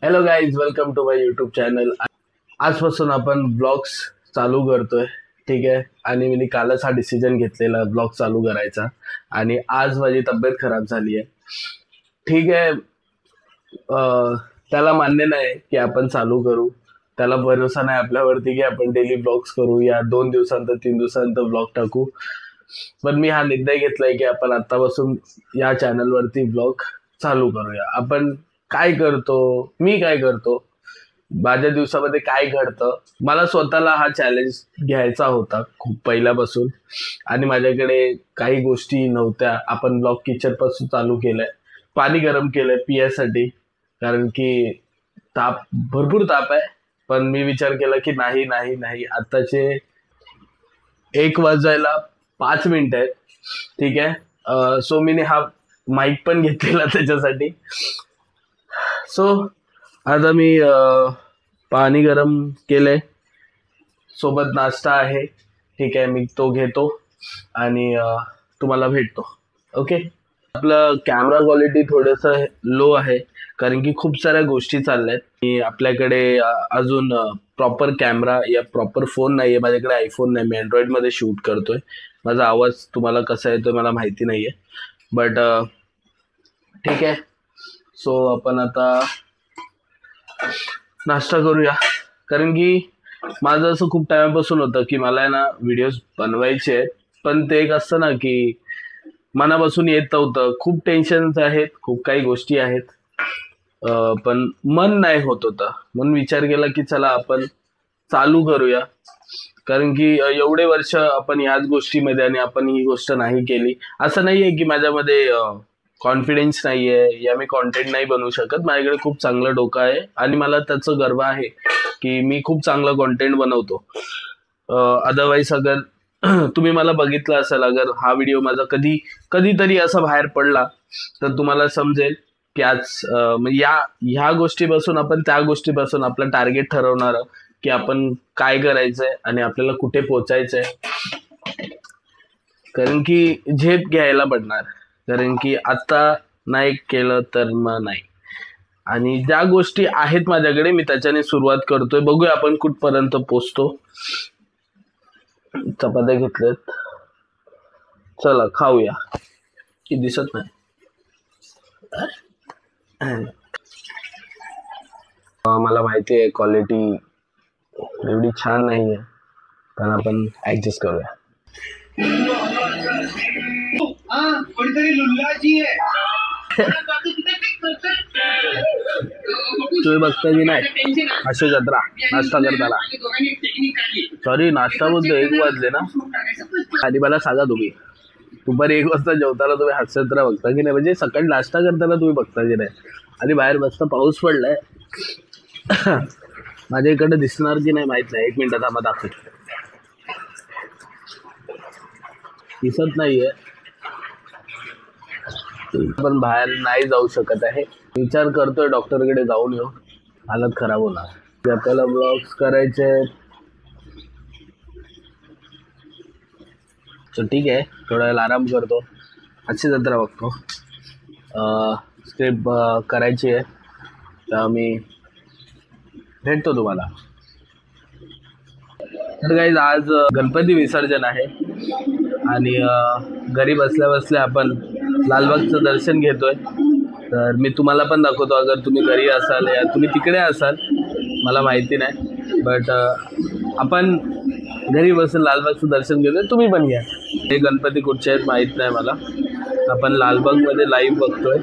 Hello guys, welcome to my YouTube channel. आजपासून आपण blogs चालू करतोय. ठीक आहे. आणि मी कालच हा डिसिजन घेतलेला ब्लॉग चालू करायचा. आणि आज माझी तब्येत खराब झाली आहे. ठीक आहे. त्याला मान्य नाही की आपण चालू करू. त्याला भरोसा नाही आपल्यावरती की आपण डेली ब्लॉग्स करू या 2 दिवसांत 3 दिवसांत ब्लॉग टाकू. पण मी हा निर्णय घेतलाय की आपण आतापासून या चॅनलवरती ब्लॉग चालू करूया. आपण काय करतो, मी काय करतो, माझ्या दिवसामध्ये काय घडतं, मला स्वतःला हा चॅलेंज घ्यायचा होता खूप पहिल्यापासून. आणि माझ्याकडे काही गोष्टी नव्हत्या. आपण ब्लॉग किचन पासून चालू केलंय. पाणी गरम केलंय पियासाठी, कारण की भरपूर ताप आहे. पण मी विचार केला की नाही नाही नाही, आताचे 1 वाजायला 5 मिनिट आहेत. ठीक आहे. सो मी हा माईक पण घेतलेला त्याच्यासाठी. सो आता मी पाणी गरम केलंय, सोबत नाश्ता आहे. ठीक आहे, मी तो घेतो आणि तुम्हाला भेटतो. ओके. आपलं कॅमेरा क्वालिटी थोडंसं लो आहे, कारण की खूप साऱ्या गोष्टी चालल्यात की आपल्याकडे अजून प्रॉपर कॅमेरा या प्रॉपर फोन नाही आहे. माझ्याकडे आयफोन नाही, मी अँड्रॉइडमध्ये शूट करतोय. माझा आवाज तुम्हाला कसा येतोय मला माहिती नाही आहे, बट ठीक आहे. सो आपण आता नाश्ता करूया, कारण की माझं असं खूप टाइमपासून होतं की मला आहे ना व्हिडिओज बनवायचे आहेत, पण ते एक असतं ना की मनापासून येत नव्हतं. खूप टेन्शन्स आहेत, खूप काही गोष्टी आहेत, पण मन नाही होत होतं. म्हणून विचार केला की चला आपण चालू करूया. कारण की एवढे वर्ष आपण याच गोष्टीमध्ये आणि आपण ही गोष्ट नाही केली. असं नाहीये की माझ्यामध्ये कॉन्फिडन्स नाहीये या मी कॉन्टेंट नाही बनवू शकत. माझ्याकडे खूप चांगलं डोकं आहे आणि मला त्याचं गर्व आहे की मी खूप चांगलं कॉन्टेंट बनवतो. अदरवाईज अगर तुम्ही मला बघितलं असेल, अगर हा व्हिडिओ माझा कधीतरी असा बाहेर पडला तर तुम्हाला समजेल की आज ह्या गोष्टीपासून आपण त्या गोष्टीपासून आपलं टार्गेट ठरवणार की आपण काय करायचंय आणि आपल्याला कुठे पोचायचंय. कारण की झेप घ्यायला पडणार, कारण की आता नाही केलं तर मग नाही. आणि ज्या गोष्टी आहेत माझ्याकडे मी त्याच्याने सुरुवात करतोय. बघूया आपण कुठपर्यंत पोचतो. चपात्या घेतल्यात, चला खाऊया. की दिसत नाही. मला माहिती आहे क्वालिटी एवढी छान नाही आहे, पण आपण ऍडजस्ट करूया. कोणीतरी लुल्लाजी आहे. तुम्ही बघता की नाही अशी जत्रा नाश्ता करताना. सॉरी, नाश्ता बोलतो 1 वाजले ना. आणि मला सांगा, तुम्ही दुपारी 1 वाजता जेवताना तुम्ही हास्यजत्रा बघता की नाही? म्हणजे सकाळी नाश्ता करताना तुम्ही बघता की नाही? आणि बाहेर मस्त पाऊस पडलाय. माझ्या इकडे दिसणार की नाही माहित नाही. 1 मिनिट थांबा, दाखवतो. दिसत नाहीये. पण बाहेर नाही जाऊ शकत आहे. विचार करतोय डॉक्टरकडे जाऊन येऊ, हालत खराब होणार. आपल्याला ब्लॉग्स करायचे. ठीक आहे, थोडा वेळ आराम करतो, अच्छी जत्रा बघतो. स्क्रिप्ट करायची आहे, तर मी भेटतो तुम्हाला. तर गाईज, आज गणपती विसर्जन आहे आणि घरी बसल्या बसल्या आपण लालबागचं दर्शन घेतोय. तर मी तुम्हाला पण दाखवतो. अगर तुम्ही घरी असाल या तुम्ही तिकडे असाल मला माहिती नाही, बट आपण घरी बसून लालबागचं दर्शन घेतोय. तुम्ही पण घ्या. हे गणपती कुठचे आहेत माहीत नाही मला. आपण लालबागमध्ये लाईव्ह बघतोय.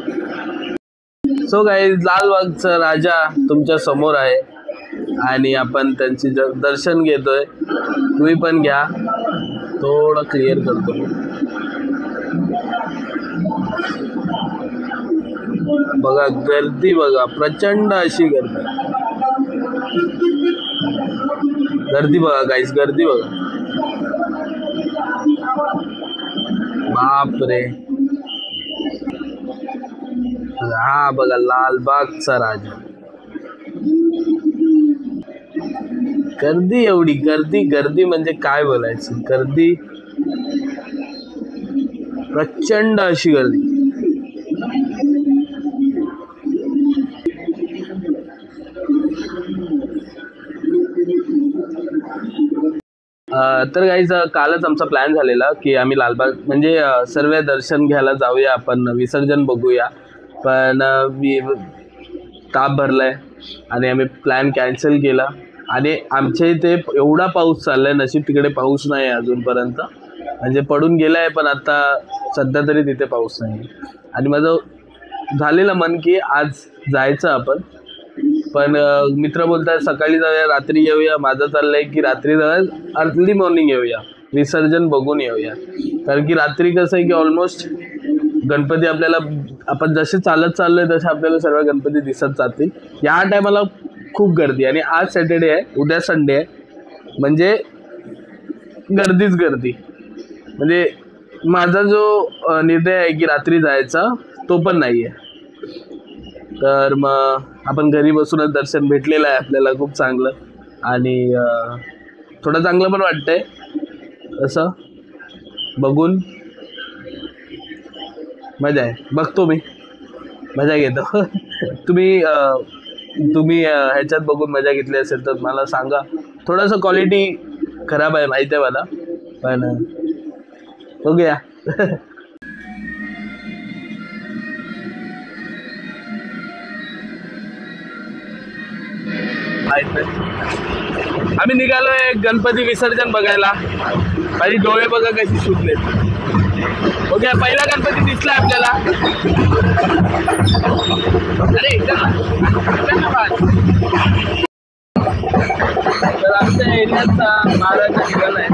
सो गाईज, लालबागचा राजा तुमच्या समोर आहे आणि आपण त्यांची दर्शन घेतोय. तुम्ही पण घ्या. थोडं क्लिअर करतो. बघा गर्दी, बघा प्रचंड अशी गर्दी बघा गाईस, गर्दी बघा. बापरे. हा बघा लालबागचा राजा. गर्दी, एवढी गर्दी म्हणजे काय बोलायचं. गर्दी प्रचंड अशी गर्दी. तर गाईज कालच आमचा प्लॅन झालेला की आम्ही लालबाग म्हणजे सर्व दर्शन घ्यायला जाऊया, आपण विसर्जन बघूया, पण ताप भरलाय आणि आम्ही प्लॅन कॅन्सल केला. आणि आमच्या इथे एवढा पाऊस चाललाय, नशीब तिकडे पाऊस नाही अजूनपर्यंत, म्हणजे पडून गेलाय पण आता सध्या तरी तिथे पाऊस नाही. आणि माझं झालेलं मन की आज जायचं आपण, पण मित्र बोलतात सकाळी जाऊया रात्री येऊया. माझं चाललंय की रात्री जाऊया, अर्ली मॉर्निंग येऊया, विसर्जन बघून येऊया. कारण की रात्री कसं आहे की ऑलमोस्ट गणपती आपल्याला, आपण जसे चालत चाललोय तसे आपल्याला सर्व गणपती दिसत जातील. या टायमाला खूप गर्दी, आणि आज सॅटर्डे आहे, उद्या संडे आहे, म्हणजे गर्दीच गर्दी. म्हणजे माझा जो निर्णय आहे की रात्री जायचा तो पण नाही आहे. तर मग आपण घरी बसूनच दर्शन भेटलेलं आहे आपल्याला खूप चांगलं, आणि थोडं चांगलं पण वाटतंय असं बघून. मजा आहे, बघतो मी, मजा घेतो. तुम्ही ह्याच्यात बघून मजा घेतली असेल तर मला सांगा. थोडंसं क्वालिटी खराब आहे माहिती आहे मला, पण बघूया. आम्ही निघालोय गणपती विसर्जन बघायला. माझी डोळे बघा कशी सुटलेत. ओके, पहिला गणपती दिसला आपल्याला. अरे तर आमच्या एरियाचा महाराजा निघालाय.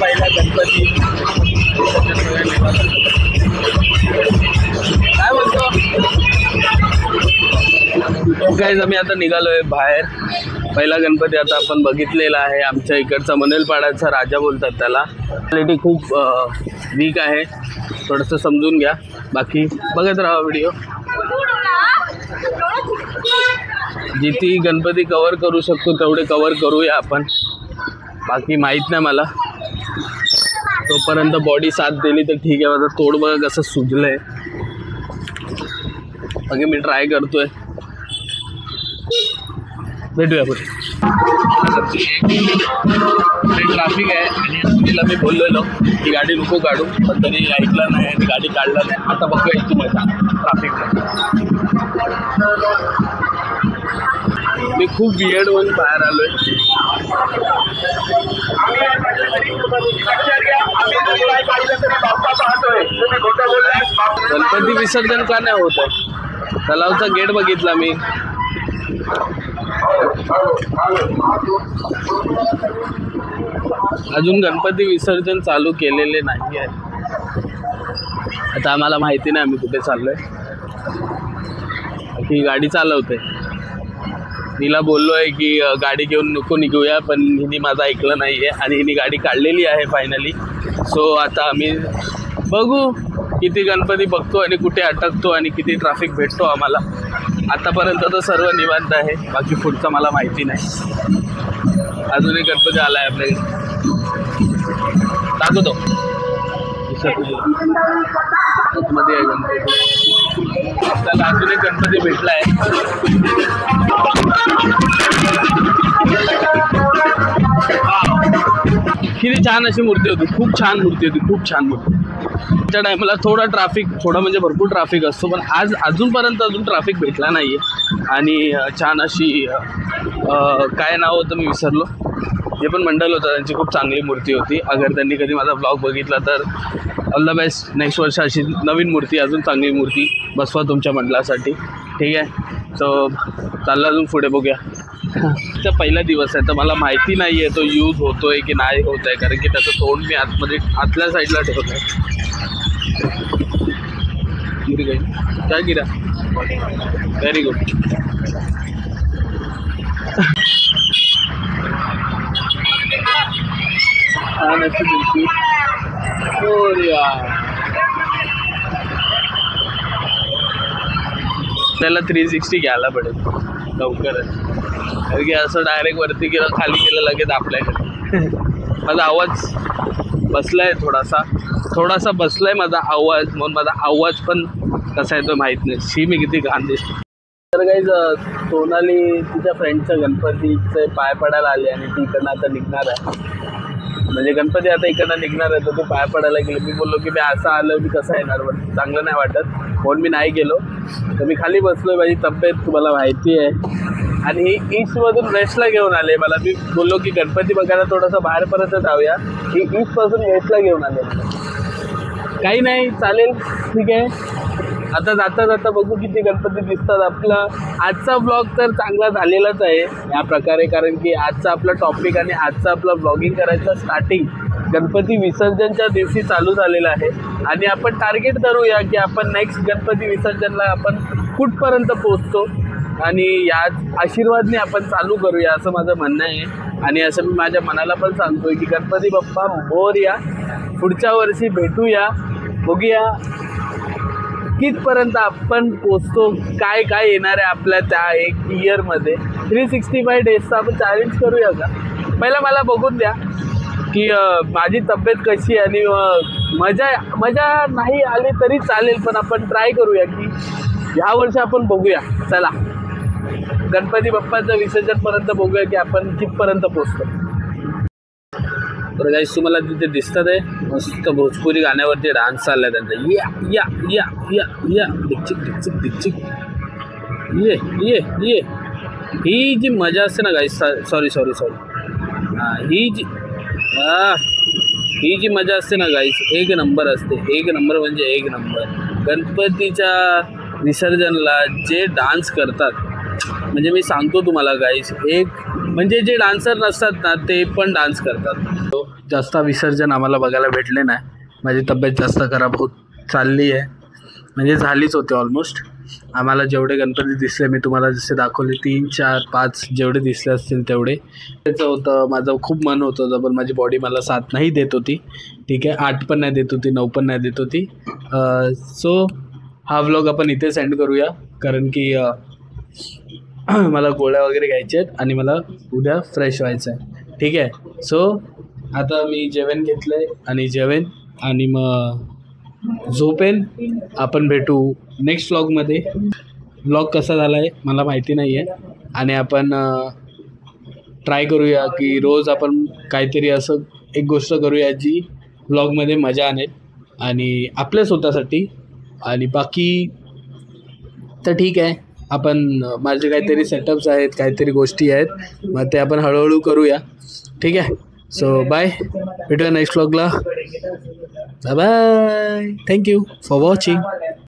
पहिला गणपती काय बोलतो. गाईज आम्ही आता निघालोय बाहेर. पहिला गणपती आता आपण बघितलेला आहे. आमच्या इकडचा मनेलपाडाचा राजा बोलतात त्याला. क्वालिटी खूप वीक आहे, थोडंसं समजून घ्या. बाकी बघत राहा व्हिडिओ. जिथे गणपती कवर करू शकतो तेवढे कवर करूया आपण. बाकी माहीत नाही मला, तोपर्यंत बॉडी साथ दिली तर ठीक आहे. माझं तोड बघा कसं सुजलं आहे. बाकी मी ट्राय करतोय. भेटूया पुढे. ट्रॅफिक आहे आणि तिला मी बोललेलो की गाडी नको काढू, पण तरी ऐकलं नाही आणि गाडी काढला नाही. आता बघूया इतकी मजा ट्रॅफिकमध्ये. मी खूप वियर्ड होऊन बाहेर आलोय. गणपती विसर्जन का नाही होत आहे? तलावचा गेट बघितला मी. अजून गणपती विसर्जन चालू केलेले नाही आहे. आता आम्हाला माहिती नाही आम्ही कुठे चाललोय. ही गाडी चालवते. हिला बोललो आहे की गाडी घेऊन नको निघूया, पण हिने माझं ऐकलं नाही आहे आणि हिने गाडी काढलेली आहे फायनली. सो आता आम्ही बघू किती गणपती बघतो आणि कुठे अटकतो आणि किती ट्रॅफिक भेटतो आम्हाला. आतापर्यंत तर सर्व निवांत आहे, बाकी पुढचं मला माहिती नाही. अजून एक गणपती आला आहे आपल्याकडे, दाखवतो. मध्ये आहे गणपती. आपल्याला अजून एक गणपती भेटला आहे. किती छान अशी मूर्ती होती, खूप छान मूर्ती होती, खूप छान मूर्ती. त्या टायमाला थोडा म्हणजे भरपूर ट्रॅफिक असतो, पण आज अजून ट्रॅफिक भेटला नाही आहे. आणि छान अशी काय नाव होतं मी विसरलो, जे पण मंडळ होतं त्यांची खूप चांगली मूर्ती होती. अगर त्यांनी कधी माझा ब्लॉग बघितला तर ऑल द बेस्ट. नेक्स्ट वर्ष अशी नवीन मूर्ती, अजून चांगली मूर्ती बसवा तुमच्या मंडळासाठी. ठीक आहे, सो चालला अजून पुढे बघूया. तर पहिला दिवस आहे तर मला माहिती नाही आहे तो यूज होतो आहे की नाही होत आहे, कारण की त्याचं तोंड मी आतल्या साईडला ठेवत आहे. काय गिरा, व्हेरी गुड. छान अशी मूर्ती. त्याला 360 घ्यायला पडेल लवकरच, कारण की असं डायरेक्ट वरती गेलं खाली गेलं लगेच आपल्याकडे. माझा आवाज बसला आहे थोडासा, थोडासा बसलाय माझा आवाज, म्हणून माझा आवाज पण कसा आहे तो माहीत नाही. शी मी किती घाण दिसतो. तर काही सोनाली तिच्या फ्रेंडचं गणपतीचे पाय पडायला आले आणि ती इकडनं आता निघणार आहे. म्हणजे गणपती आता इकडनं निघणार आहे तर तू पाय पडायला गेले. मी बोललो की मी असं आलं मी कसं येणार, पण चांगलं नाही वाटत म्हणून मी नाही गेलो. तर मी खाली बसलो. माझी तब्येत तुम्हाला माहिती आहे. आणि ईस्टमधून वेस्टला घेऊन आले मला. मी बोललो की गणपती बघायला थोडंसं बाहेरपर्यंत जाऊया. ही ईस्टपासून वेस्टला घेऊन आले मला. काही नाही, चालेल, ठीक आहे. आता जाता जाता बघू किती गणपती दिसतात. आपला आजचा ब्लॉग तर चांगला झालेलाच आहे या प्रकारे, कारण की आजचा आपला टॉपिक आणि आजचा आपला ब्लॉगिंग करायचा स्टार्टिंग गणपती विसर्जनच्या दिवशी चालू झालेला आहे. आणि आपण टार्गेट धरूया की आपण नेक्स्ट गणपती विसर्जनला आपण कुठपर्यंत पोचतो आणि याच आशीर्वादने आपण चालू करूया असं माझं म्हणणं आहे. आणि असं मी माझ्या मनाला पण सांगतोय की गणपती बाप्पा मोरया. पुढच्या वर्षी भेटूया, बघूया कितपर्यंत आपण पोचतो, काय काय येणार आहे आपल्या त्या एक इयरमध्ये. 365 डेजचा आपण चॅलेंज करूया का. पहिला मला बघून द्या की माझी तब्येत कशी आहे. आणि मजा नाही आली तरी चालेल, पण आपण ट्राय करूया की ह्या वर्षी आपण बघूया. चला गणपती बाप्पाचं विसर्जनपर्यंत बघूया की आपण कितपर्यंत पोचतो. तर गाईस तुम्हाला तिथे दिसतात आहे मस्त भोजपुरी गाण्यावरती डान्स चालला आहे त्यांचा. या या या या या डिकचिक डिकचिक डिकचिक ये ये ये. ही जी मजा असते ना गाईस, सॉरी ही जी मजा असते ना गाईस, एक नंबर असते. एक नंबर म्हणजे एक नंबर. गणपतीच्या विसर्जनला जे डान्स करतात, म्हणजे मी सांगतो तुम्हाला गाईस, एक म्हणजे जे डान्सर नसतात ना ते पण डान्स करतात. जास्त विसर्जन आम्हाला बघायला भेटले नाही. माझी तब्येत जास्त खराब होत चालली आहे, म्हणजे झालीच होते ऑलमोस्ट. आम्हाला जेवढे गणपती दिसले मी तुम्हाला जसे दाखवले 3, 4, 5 जेवढे दिसले असतील तेवढे त्याचं होतं. माझं खूप मन होतं जर माझी बॉडी मला 7 नाही देत होती, ठीक आहे, 8 पण नाही देत होती, 9 पण नाही देत होती. सो हा व्लॉग आपण इथेच एंड करूया, कारण की मला गोळ्या वगैरे घ्यायच्या आहेत आणि मला उद्या फ्रेश व्हायचं आहे, ठीक आहे. सो आता मी जेवण घेतलं आहे आणि जेवेन आणि मग झोपेन. आपण भेटू नेक्स्ट व्लॉगमध्ये. व्लॉग कसा झाला आहे मला माहिती नाही आहे. आणि आपण ट्राय करूया की रोज आपण काहीतरी असं एक गोष्ट करूया जी व्लॉगमध्ये मजा आणेल आणि आपल्या स्वतःसाठी. आणि बाकी तर ठीक आहे, आपण माझे काहीतरी सेटअप्स आहेत, काहीतरी गोष्टी आहेत, मग ते आपण हळूहळू करूया, ठीक आहे. सो बाय, भेटूया नेक्स्ट व्लॉगला. Bye bye. Thank you for watching.